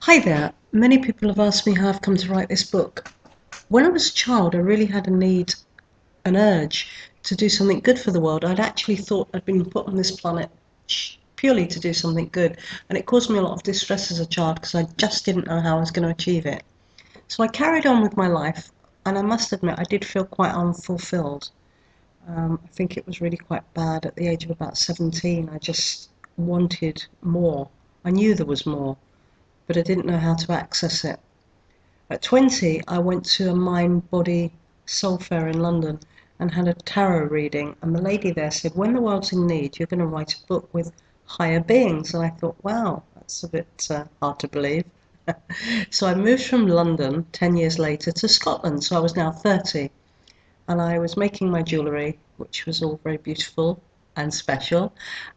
Hi there. Many people have asked me how I've come to write this book. When I was a child, I really had a need, an urge to do something good for the world. I'd actually thought I'd been put on this planet purely to do something good, and it caused me a lot of distress as a child because I just didn't know how I was going to achieve it. So I carried on with my life, and I must admit I did feel quite unfulfilled. I think it was really quite bad at the age of about 17. I just wanted more. I knew there was more, but I didn't know how to access it. At 20, I went to a mind body soul fair in London and had a tarot reading. And the lady there said, when the world's in need, you're going to write a book with higher beings. And I thought, wow, that's a bit hard to believe. So I moved from London 10 years later to Scotland. So I was now 30. And I was making my jewellery, which was all very beautiful and special.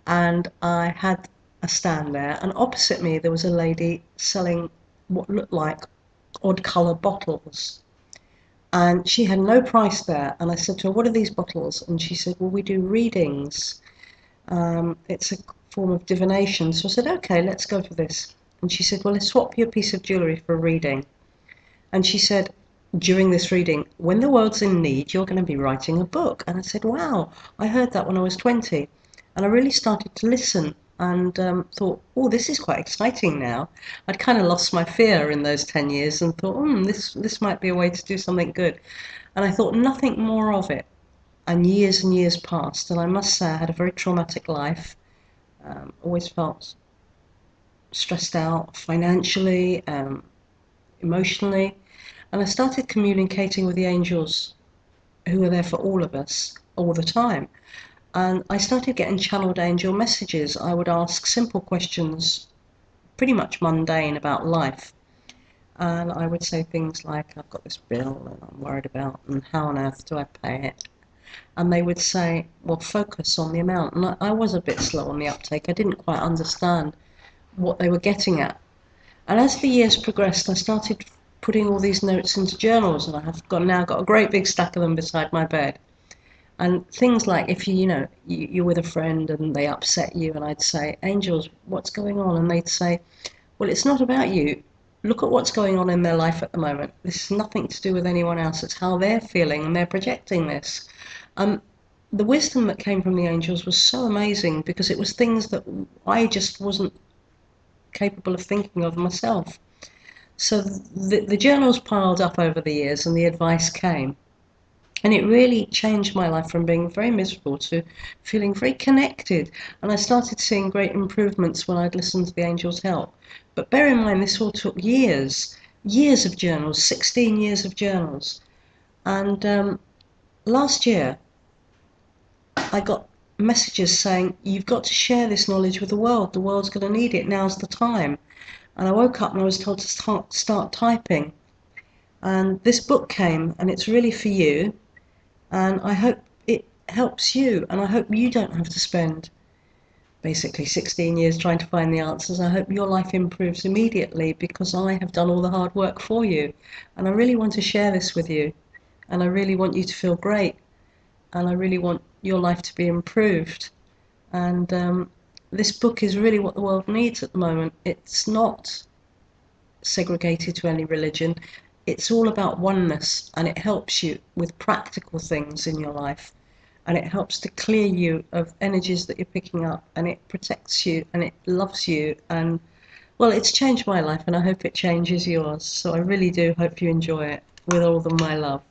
And I had a stand there. And opposite me, there was a lady selling what looked like odd colour bottles. And she had no price there. And I said to her, what are these bottles? And she said, well, we do readings. It's a form of divination. So I said, okay, let's go for this. And she said, well, let's swap you a piece of jewellery for a reading. And she said, during this reading, when the world's in need, you're going to be writing a book. And I said, wow, I heard that when I was 20. And I really started to listen and thought, oh, this is quite exciting now. I'd kind of lost my fear in those 10 years and thought, this might be a way to do something good. And I thought nothing more of it. And years passed. And I must say, I had a very traumatic life. Always felt stressed out financially, emotionally. And I started communicating with the angels who were there for all of us all the time. And I started getting channeled angel messages. I would ask simple questions, pretty much mundane, about life. And I would say things like, I've got this bill that I'm worried about, and how on earth do I pay it? And they would say, well, focus on the amount. And I was a bit slow on the uptake. I didn't quite understand what they were getting at. And as the years progressed, I started putting all these notes into journals, and I have now got a great big stack of them beside my bed. And things like if you're with a friend and they upset you, and I'd say, angels, what's going on? And they'd say, well, it's not about you. Look at what's going on in their life at the moment. This is nothing to do with anyone else. It's how they're feeling, and they're projecting this. The wisdom that came from the angels was so amazing because it was things that I just wasn't capable of thinking of myself. So the journals piled up over the years and the advice came. And it really changed my life from being very miserable to feeling very connected. And I started seeing great improvements when I'd listened to the angels' help. But bear in mind, this all took years of journals, 16 years of journals. And last year, I got messages saying, you've got to share this knowledge with the world. The world's going to need it. Now's the time. And I woke up and I was told to start typing. And this book came, and it's really for you. And I hope it helps you, and I hope you don't have to spend basically 16 years trying to find the answers. I hope your life improves immediately because I have done all the hard work for you. And I really want to share this with you. And I really want you to feel great. And I really want your life to be improved. And this book is really what the world needs at the moment. It's not segregated to any religion. It's all about oneness, and it helps you with practical things in your life, and it helps to clear you of energies that you're picking up, and it protects you, and it loves you. And well, it's changed my life, and I hope it changes yours. So I really do hope you enjoy it with all of my love.